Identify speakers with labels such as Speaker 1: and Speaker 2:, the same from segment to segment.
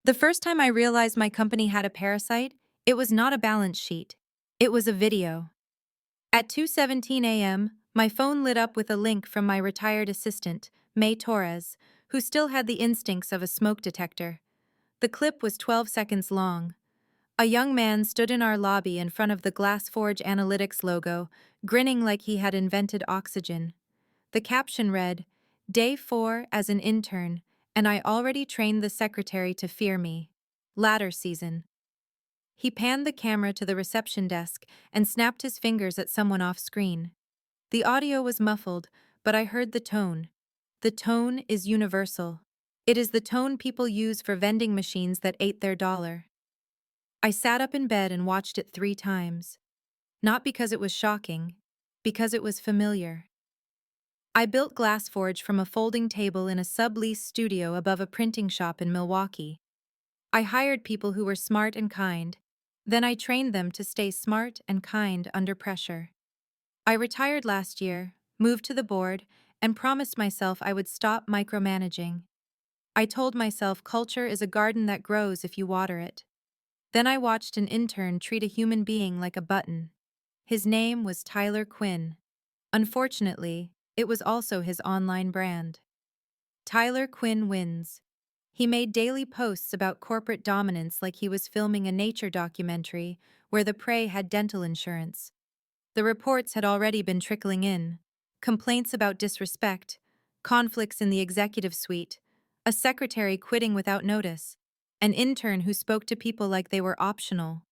Speaker 1: The first time I realized my company had a parasite, it was not a balance sheet. It was a video. At 2:17 a.m., my phone lit up with a link from my retired assistant, May Torres, who still had the instincts of a smoke detector. The clip was 12 seconds long. A young man stood in our lobby in front of the Glassforge Analytics logo, grinning like he had invented oxygen. The caption read, "Day 4 as an intern, and I already trained the secretary to fear me. Ladder season." He panned the camera to the reception desk and snapped his fingers at someone off screen. The audio was muffled, but I heard the tone. The tone is universal. It is the tone people use for vending machines that ate their dollar. I sat up in bed and watched it 3 times. Not because it was shocking, because it was familiar. I built Glassforge from a folding table in a sublease studio above a printing shop in Milwaukee. I hired people who were smart and kind. Then I trained them to stay smart and kind under pressure. I retired last year, moved to the board, and promised myself I would stop micromanaging. I told myself culture is a garden that grows if you water it. Then I watched an intern treat a human being like a button. His name was Tyler Quinn. Unfortunately, it was also his online brand. Tyler Quinn wins. He made daily posts about corporate dominance like he was filming a nature documentary where the prey had dental insurance. The reports had already been trickling in. Complaints about disrespect, conflicts in the executive suite, a secretary quitting without notice, an intern who spoke to people like they were optional.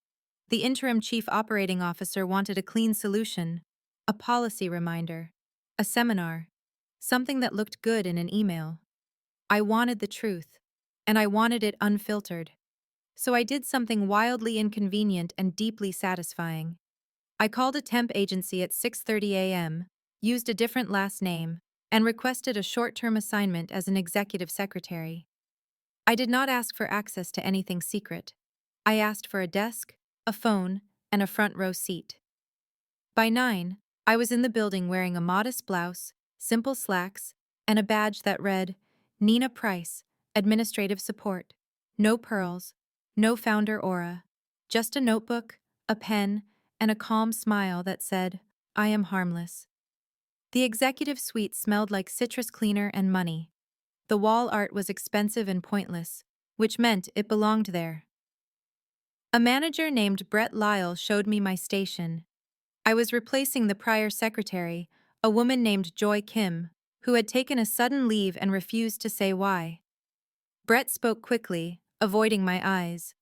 Speaker 1: The interim chief operating officer wanted a clean solution, a policy reminder, a seminar, something that looked good in an email. I wanted the truth, and I wanted it unfiltered. So I did something wildly inconvenient and deeply satisfying. I called a temp agency at 6:30 a.m., used a different last name, and requested a short-term assignment as an executive secretary. I did not ask for access to anything secret. I asked for a desk, a phone, and a front row seat. By 9, I was in the building wearing a modest blouse, simple slacks, and a badge that read, Nina Price, Administrative Support. No pearls, no founder aura, just a notebook, a pen, and a calm smile that said, I am harmless. The executive suite smelled like citrus cleaner and money. The wall art was expensive and pointless, which meant it belonged there. A manager named Brett Lyle showed me my station. I was replacing the prior secretary, a woman named Joy Kim, who had taken a sudden leave and refused to say why. Brett spoke quickly, avoiding my eyes.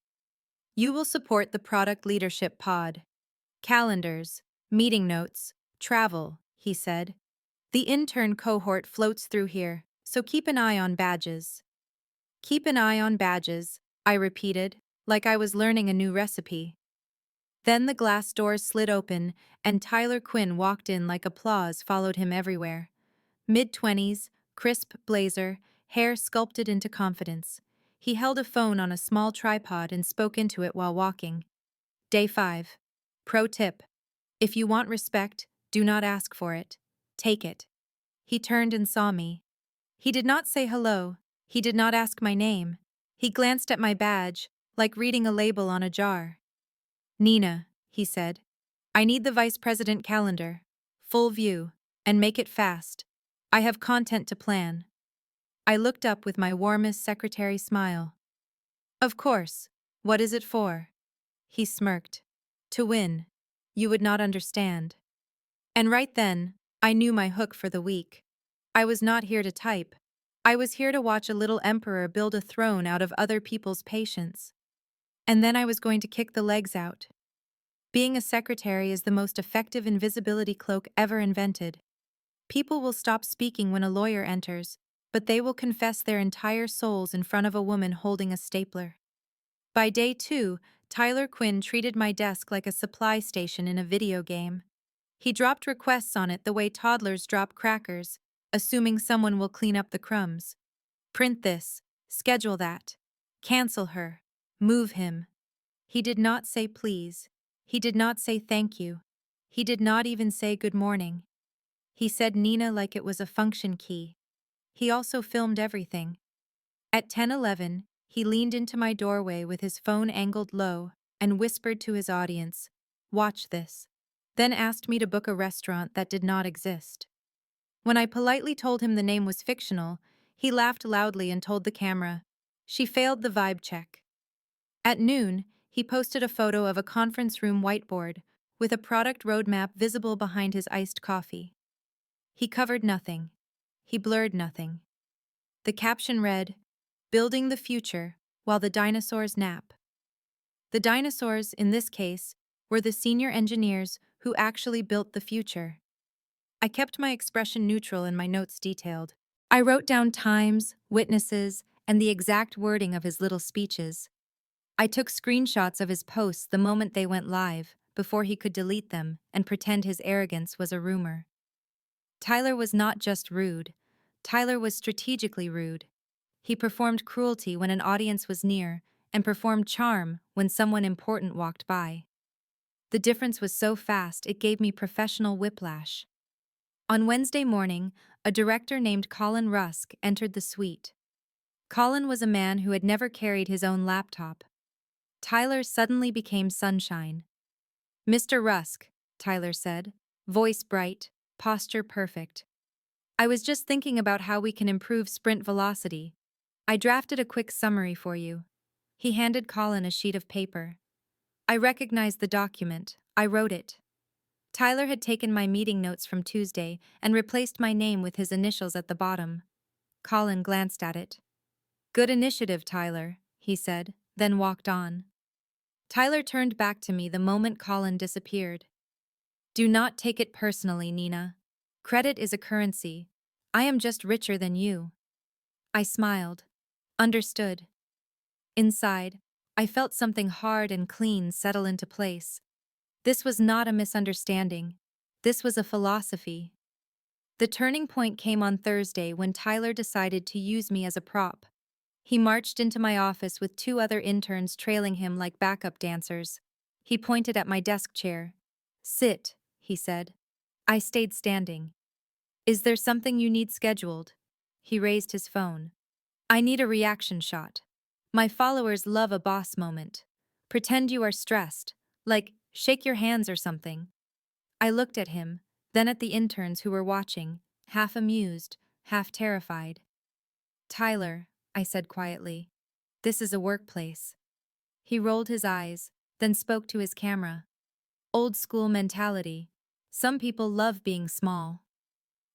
Speaker 1: You will support the product leadership pod. Calendars, meeting notes, travel, he said. The intern cohort floats through here, so keep an eye on badges. Keep an eye on badges, I repeated, like I was learning a new recipe. Then the glass doors slid open, and Tyler Quinn walked in like applause followed him everywhere. Mid-20s, crisp blazer, hair sculpted into confidence. He held a phone on a small tripod and spoke into it while walking. Day 5. Pro tip. If you want respect, do not ask for it. Take it. He turned and saw me. He did not say hello. He did not ask my name. He glanced at my badge, like reading a label on a jar. Nina, he said. I need the vice president calendar. Full view. And make it fast. I have content to plan. I looked up with my warmest secretary smile. Of course. What is it for? He smirked. To win. You would not understand. And right then, I knew my hook for the week. I was not here to type. I was here to watch a little emperor build a throne out of other people's patience. And then I was going to kick the legs out. Being a secretary is the most effective invisibility cloak ever invented. People will stop speaking when a lawyer enters, but they will confess their entire souls in front of a woman holding a stapler. By day 2, Tyler Quinn treated my desk like a supply station in a video game. He dropped requests on it the way toddlers drop crackers, assuming someone will clean up the crumbs. Print this, schedule that, cancel her, move him. He did not say please. He did not say thank you. He did not even say good morning. He said Nina like it was a function key. He also filmed everything. At 10:11, He leaned into my doorway with his phone angled low and whispered to his audience, "Watch this." Then asked me to book a restaurant that did not exist. When I politely told him the name was fictional, he laughed loudly and told the camera, "She failed the vibe check." At noon, he posted a photo of a conference room whiteboard with a product roadmap visible behind his iced coffee. He covered nothing. He blurred nothing. The caption read, "Building the future while the dinosaurs nap." The dinosaurs, in this case, were the senior engineers who actually built the future. I kept my expression neutral and my notes detailed. I wrote down times, witnesses, and the exact wording of his little speeches. I took screenshots of his posts the moment they went live, before he could delete them and pretend his arrogance was a rumor. Tyler was not just rude. Tyler was strategically rude. He performed cruelty when an audience was near, and performed charm when someone important walked by. The difference was so fast it gave me professional whiplash. On Wednesday morning, a director named Colin Rusk entered the suite. Colin was a man who had never carried his own laptop. Tyler suddenly became sunshine. "Mr. Rusk," Tyler said, voice bright, posture perfect. "I was just thinking about how we can improve sprint velocity. I drafted a quick summary for you." He handed Colin a sheet of paper. I recognized the document. I wrote it. Tyler had taken my meeting notes from Tuesday and replaced my name with his initials at the bottom. Colin glanced at it. "Good initiative, Tyler," he said, then walked on. Tyler turned back to me the moment Colin disappeared. "Do not take it personally, Nina. Credit is a currency. I am just richer than you." I smiled. Understood. Inside, I felt something hard and clean settle into place. This was not a misunderstanding. This was a philosophy. The turning point came on Thursday when Tyler decided to use me as a prop. He marched into my office with two other interns trailing him like backup dancers. He pointed at my desk chair. "Sit," he said. I stayed standing. "Is there something you need scheduled?" He raised his phone. "I need a reaction shot. My followers love a boss moment. Pretend you are stressed, like shake your hands or something." I looked at him, then at the interns who were watching, half amused, half terrified. "Tyler," I said quietly, "this is a workplace." He rolled his eyes, then spoke to his camera. "Old school mentality. Some people love being small."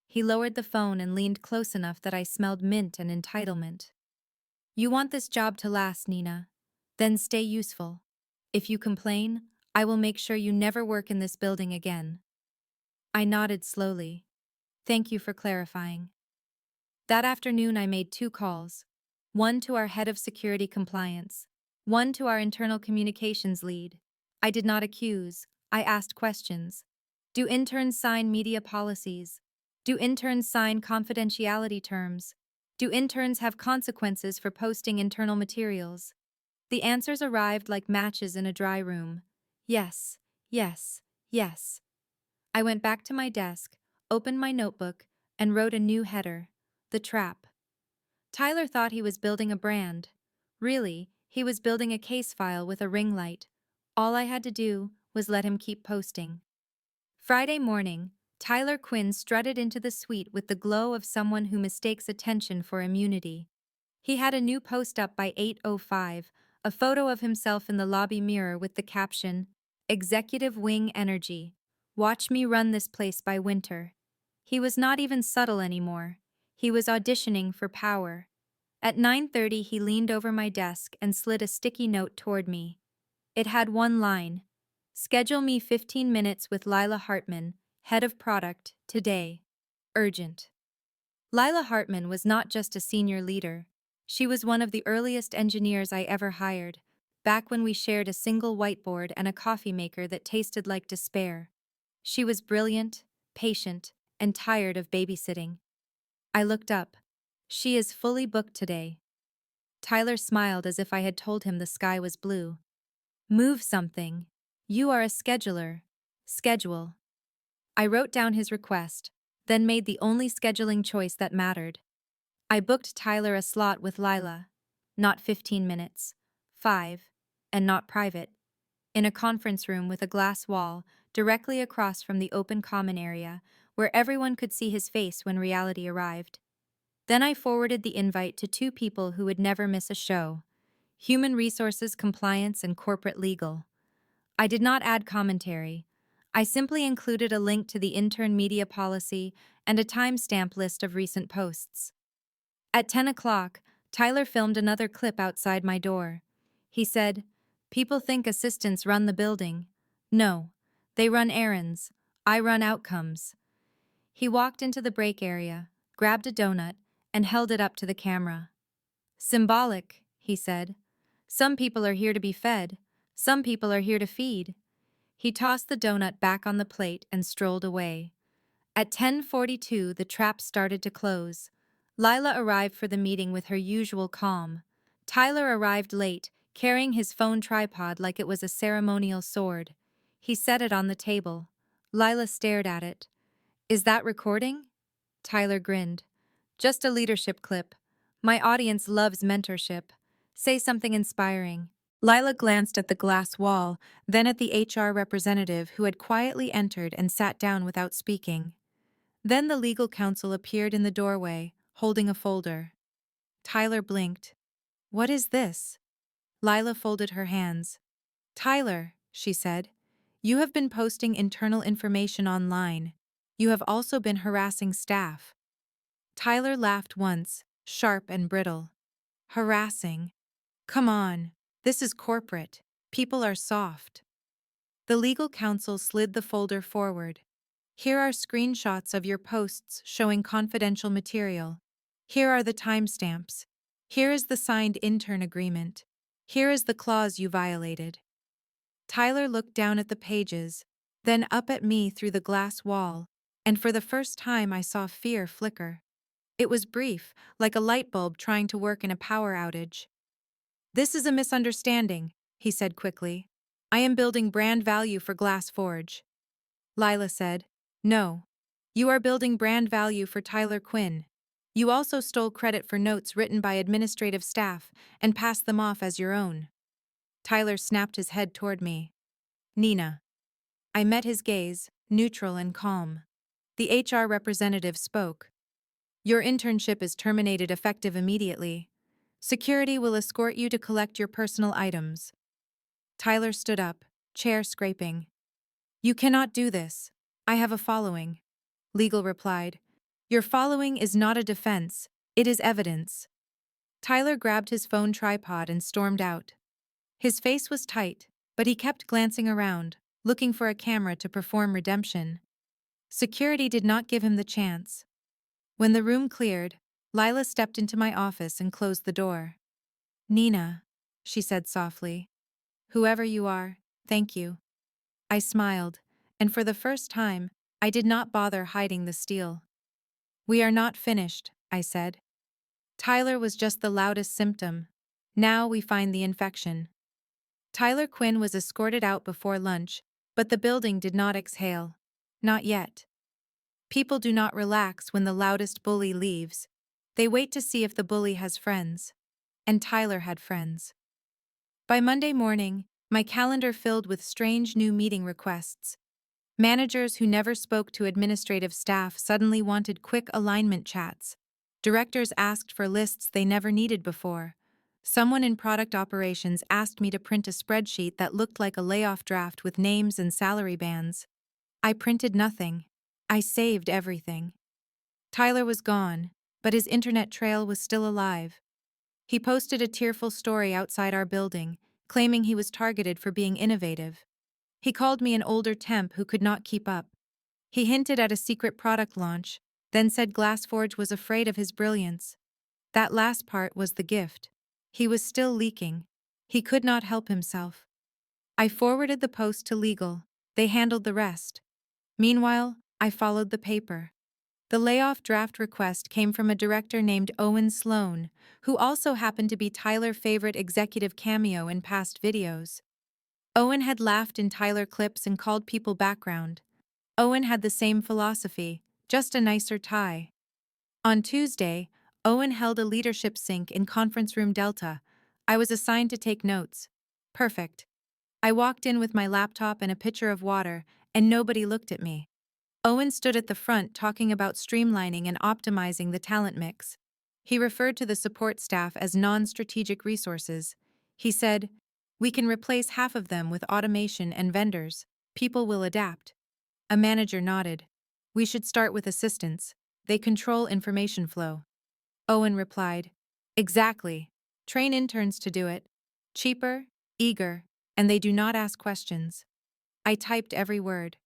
Speaker 1: He lowered the phone and leaned close enough that I smelled mint and entitlement. "You want this job to last, Nina. Then stay useful. If you complain, I will make sure you never work in this building again." I nodded slowly. "Thank you for clarifying." That afternoon I made 2 calls. One to our head of security compliance. One to our internal communications lead. I did not accuse. I asked questions. Do interns sign media policies? Do interns sign confidentiality terms? Do interns have consequences for posting internal materials? The answers arrived like matches in a dry room. Yes, yes, yes. I went back to my desk, opened my notebook, and wrote a new header: "The Trap." Tyler thought he was building a brand. Really, he was building a case file with a ring light. All I had to do was let him keep posting. Friday morning, Tyler Quinn strutted into the suite with the glow of someone who mistakes attention for immunity. He had a new post up by 8:05, a photo of himself in the lobby mirror with the caption, "Executive Wing Energy. Watch me run this place by winter." He was not even subtle anymore. He was auditioning for power. At 9:30 he leaned over my desk and slid a sticky note toward me. It had one line: "Schedule me 15 minutes with Lila Hartman, head of product, today. Urgent." Lila Hartman was not just a senior leader. She was one of the earliest engineers I ever hired, back when we shared a single whiteboard and a coffee maker that tasted like despair. She was brilliant, patient, and tired of babysitting. I looked up. "She is fully booked today." Tyler smiled as if I had told him the sky was blue. "Move something. You are a scheduler. Schedule." I wrote down his request, then made the only scheduling choice that mattered. I booked Tyler a slot with Lila. not 15 minutes, 5, and not private, in a conference room with a glass wall directly across from the open common area where everyone could see his face when reality arrived. Then I forwarded the invite to two people who would never miss a show: Human Resources Compliance and Corporate Legal. I did not add commentary. I simply included a link to the intern media policy and a timestamp list of recent posts. At 10 o'clock, Tyler filmed another clip outside my door. He said, "People think assistants run the building. No, they run errands. I run outcomes." He walked into the break area, grabbed a donut, and held it up to the camera. "Symbolic," he said. "Some people are here to be fed. Some people are here to feed." He tossed the donut back on the plate and strolled away. At 10:42, the trap started to close. Lila arrived for the meeting with her usual calm. Tyler arrived late, carrying his phone tripod like it was a ceremonial sword. He set it on the table. Lila stared at it. "Is that recording?" Tyler grinned. "Just a leadership clip. My audience loves mentorship. Say something inspiring." Lila glanced at the glass wall, then at the HR representative who had quietly entered and sat down without speaking. Then the legal counsel appeared in the doorway, holding a folder. Tyler blinked. "What is this?" Lila folded her hands. "Tyler," she said, "you have been posting internal information online. You have also been harassing staff." Tyler laughed once, sharp and brittle. "Harassing? Come on, this is corporate. People are soft." The legal counsel slid the folder forward. "Here are screenshots of your posts showing confidential material. Here are the timestamps. Here is the signed intern agreement. Here is the clause you violated." Tyler looked down at the pages, then up at me through the glass wall, and for the first time I saw fear flicker. It was brief, like a light bulb trying to work in a power outage. "This is a misunderstanding," he said quickly. "I am building brand value for Glass Forge." Lila said, "No. You are building brand value for Tyler Quinn. You also stole credit for notes written by administrative staff and passed them off as your own." Tyler snapped his head toward me. "Nina." I met his gaze, neutral and calm. The HR representative spoke. "Your internship is terminated effective immediately. Security will escort you to collect your personal items." Tyler stood up, chair scraping. "You cannot do this. I have a following." Legal replied. "Your following is not a defense, it is evidence." Tyler grabbed his phone tripod and stormed out. His face was tight, but he kept glancing around, looking for a camera to perform redemption. Security did not give him the chance. When the room cleared, Lila stepped into my office and closed the door. "Nina," she said softly. "Whoever you are, thank you." I smiled, and for the first time, I did not bother hiding the steel. "We are not finished," I said. "Tyler was just the loudest symptom. Now we find the infection." Tyler Quinn was escorted out before lunch, but the building did not exhale. Not yet. People do not relax when the loudest bully leaves. They wait to see if the bully has friends. And Tyler had friends. By Monday morning, my calendar filled with strange new meeting requests. Managers who never spoke to administrative staff suddenly wanted quick alignment chats. Directors asked for lists they never needed before. Someone in product operations asked me to print a spreadsheet that looked like a layoff draft with names and salary bands. I printed nothing. I saved everything. Tyler was gone, but his internet trail was still alive. He posted a tearful story outside our building, claiming he was targeted for being innovative. He called me an older temp who could not keep up. He hinted at a secret product launch, then said Glassforge was afraid of his brilliance. That last part was the gift. He was still leaking. He could not help himself. I forwarded the post to legal. They handled the rest. Meanwhile, I followed the paper. The layoff draft request came from a director named Owen Sloan, who also happened to be Tyler's favorite executive cameo in past videos. Owen had laughed in Tyler clips and called people background. Owen had the same philosophy, just a nicer tie. On Tuesday, Owen held a leadership sync in Conference Room Delta, I was assigned to take notes. Perfect. I walked in with my laptop and a pitcher of water, and nobody looked at me. Owen stood at the front talking about streamlining and optimizing the talent mix. He referred to the support staff as non-strategic resources. He said, "We can replace half of them with automation and vendors. People will adapt." A manager nodded. "We should start with assistants. They control information flow." Owen replied, "Exactly. Train interns to do it. Cheaper, eager, and they do not ask questions." I typed every word.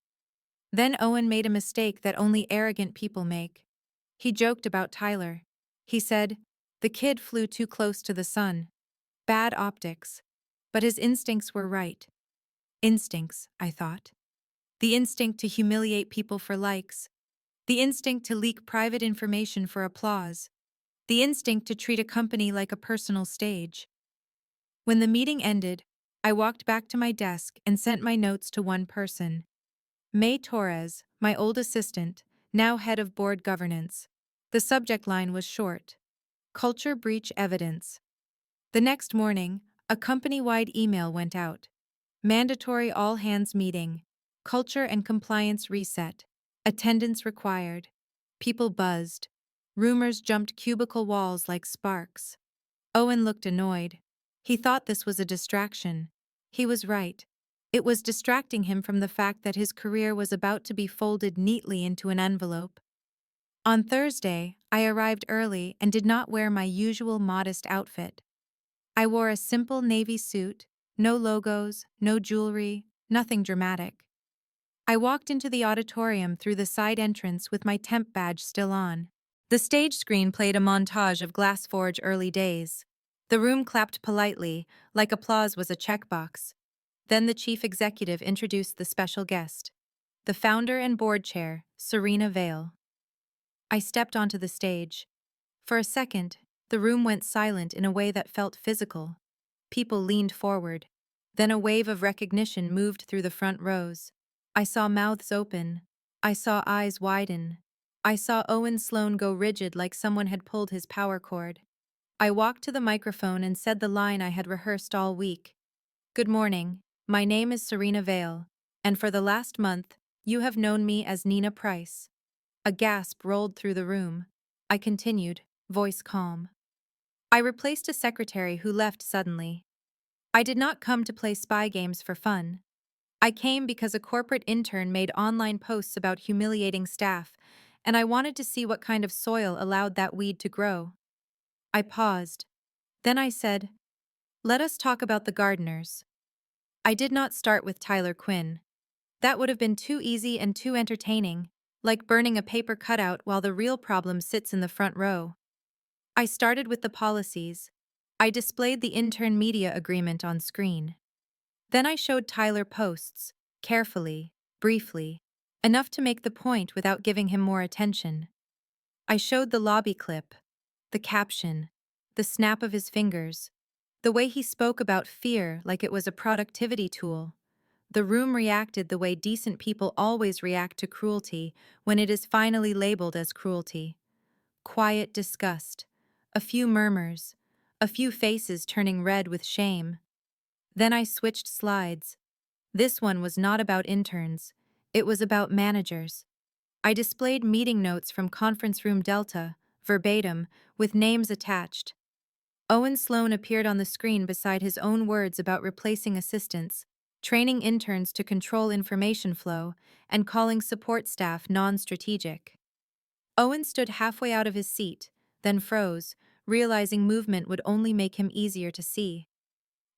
Speaker 1: Then Owen made a mistake that only arrogant people make. He joked about Tyler. He said, "The kid flew too close to the sun. Bad optics." But his instincts were right. Instincts, I thought. The instinct to humiliate people for likes. The instinct to leak private information for applause. The instinct to treat a company like a personal stage. When the meeting ended, I walked back to my desk and sent my notes to one person. May Torres, my old assistant, now head of board governance. The subject line was short: Culture Breach Evidence. The next morning, a company-wide email went out. Mandatory all-hands meeting. Culture and compliance reset. Attendance required. People buzzed. Rumors jumped cubicle walls like sparks. Owen looked annoyed. He thought this was a distraction. He was right. It was distracting him from the fact that his career was about to be folded neatly into an envelope. On Thursday, I arrived early and did not wear my usual modest outfit. I wore a simple navy suit, no logos, no jewelry, nothing dramatic. I walked into the auditorium through the side entrance with my temp badge still on. The stage screen played a montage of Glassforge early days. The room clapped politely, like applause was a checkbox. Then the chief executive introduced the special guest, the founder and board chair, Serena Vale. I stepped onto the stage. For a second, the room went silent in a way that felt physical. People leaned forward. Then a wave of recognition moved through the front rows. I saw mouths open. I saw eyes widen. I saw Owen Sloan go rigid like someone had pulled his power cord. I walked to the microphone and said the line I had rehearsed all week. "Good morning. My name is Serena Vale, and for the last month, you have known me as Nina Price." A gasp rolled through the room. I continued, voice calm. "I replaced a secretary who left suddenly. I did not come to play spy games for fun. I came because a corporate intern made online posts about humiliating staff, and I wanted to see what kind of soil allowed that weed to grow." I paused. Then I said, "Let us talk about the gardeners." I did not start with Tyler Quinn. That would have been too easy and too entertaining, like burning a paper cutout while the real problem sits in the front row. I started with the policies. I displayed the intern media agreement on screen. Then I showed Tyler posts, carefully, briefly, enough to make the point without giving him more attention. I showed the lobby clip, the caption, the snap of his fingers, the way he spoke about fear like it was a productivity tool. The room reacted the way decent people always react to cruelty when it is finally labeled as cruelty. Quiet disgust, a few murmurs, a few faces turning red with shame. Then I switched slides. This one was not about interns. It was about managers. I displayed meeting notes from Conference Room Delta, verbatim, with names attached. Owen Sloan appeared on the screen beside his own words about replacing assistants, training interns to control information flow, and calling support staff non-strategic. Owen stood halfway out of his seat, then froze, realizing movement would only make him easier to see.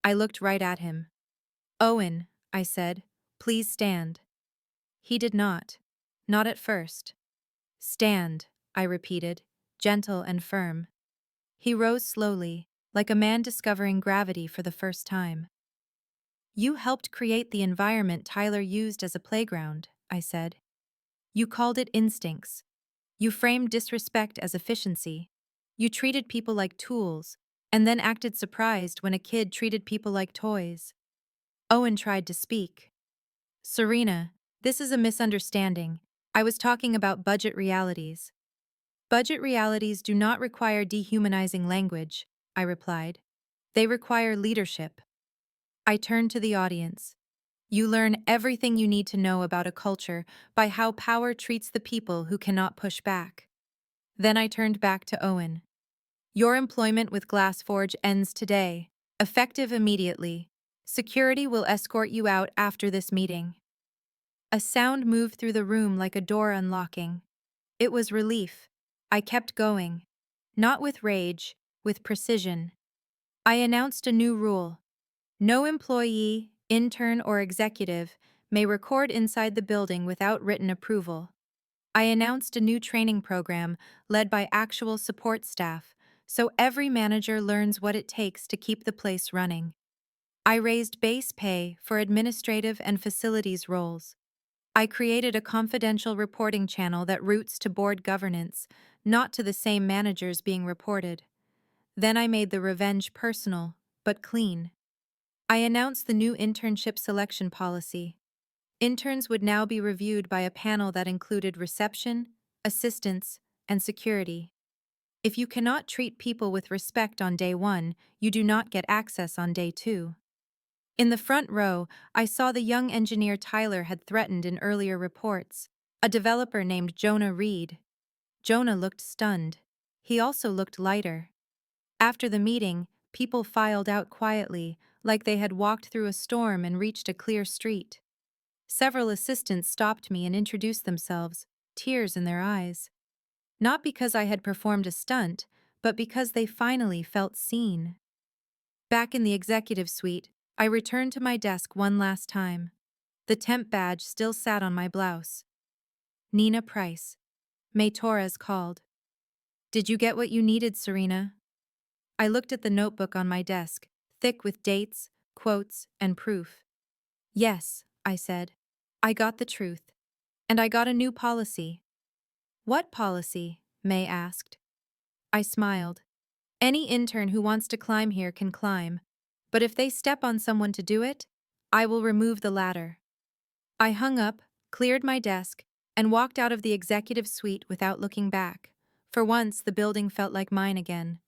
Speaker 1: I looked right at him. "Owen," I said, "please stand." He did not. Not at first. "Stand," I repeated, gentle and firm. He rose slowly, like a man discovering gravity for the first time. "You helped create the environment Tyler used as a playground," I said. "You called it instincts. You framed disrespect as efficiency. You treated people like tools, and then acted surprised when a kid treated people like toys." Owen tried to speak. "Serena, this is a misunderstanding. I was talking about budget realities." "Budget realities do not require dehumanizing language," I replied. They require leadership. I turned to the audience. You learn everything you need to know about a culture by how power treats the people who cannot push back. Then I turned back to Owen. Your employment with Glassforge ends today, effective immediately. Security will escort you out after this meeting. A sound moved through the room like a door unlocking. It was relief. I kept going. Not with rage, with precision. I announced a new rule. No employee, intern, or executive may record inside the building without written approval. I announced a new training program led by actual support staff, so every manager learns what it takes to keep the place running. I raised base pay for administrative and facilities roles. I created a confidential reporting channel that routes to board governance, not to the same managers being reported. Then I made the revenge personal, but clean. I announced the new internship selection policy. Interns would now be reviewed by a panel that included reception, assistants, and security. If you cannot treat people with respect on day 1, you do not get access on day 2. In the front row, I saw the young engineer Tyler had threatened in earlier reports, a developer named Jonah Reed. Jonah looked stunned. He also looked lighter. After the meeting, people filed out quietly, like they had walked through a storm and reached a clear street. Several assistants stopped me and introduced themselves, tears in their eyes. Not because I had performed a stunt, but because they finally felt seen. Back in the executive suite, I returned to my desk one last time. The temp badge still sat on my blouse. Nina Price. May Torres called. Did you get what you needed, Serena? I looked at the notebook on my desk, thick with dates, quotes, and proof. Yes, I said. I got the truth. And I got a new policy. What policy? May asked. I smiled. Any intern who wants to climb here can climb, but if they step on someone to do it, I will remove the ladder. I hung up, cleared my desk, and walked out of the executive suite without looking back. For once, the building felt like mine again.